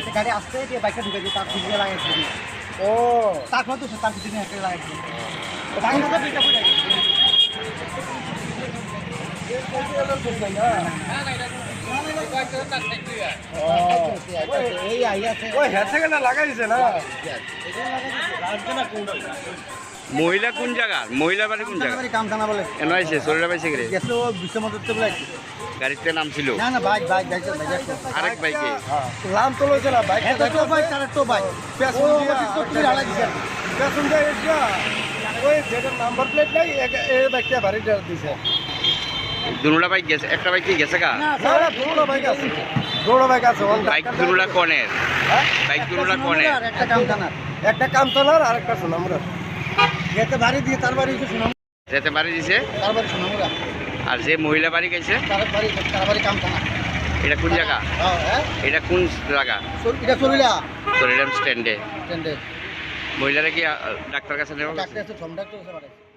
গাড়ি আসতে বাইকটা ঢুকে তার ফিজিয়ে লাগাইছে ও তারপর তো তার পিছনে হেঁটে লাগাইছে মহিলা কোন জায়গার মহিলা বাড়ি কোন জায়গা কামখানা বলে এনে আইছে শরীরে পাইছে গেলে গেছিল বিশ্বমন্দির বলে গাড়িতে নাম ছিল না না বাইক বাইক বাইক আরেক বাইকে নাম তো লইছে না বাইক তো বাইক তার তো বাইক পেছন দিয়ে আলাদা পেছন দিয়ে ওই যেটার নাম্বার প্লেট নাই এই বাইকটা ভারী দিছে দুনুলা বাইক গেছে একটা বাইক কি গেছে কা না দুটো বাইক আছে দুটো বাইক আছে বাইক দুনুলা কোনের বাইক দুনুলা কোনের একটা কামতলার আর একটা সোনামুরা যেতে বাড়ি দিয়ে তার বাড়ি সোনামুরা যেতে বাড়ি দিছে তার বাড়ি সোনামুরা আর যে মহিলা বাড়ি গেছে তার বাড়ি কামতলা এটা কোন জায়গা হ্যাঁ এটা কোন জায়গা এটা চলিলা চলিলাম স্ট্যান্ডে স্ট্যান্ডে মহিলারা কি ডাক্তার কাছে নেওয়া ডাক্তার আছে ফর্ম ডাক্তার আছে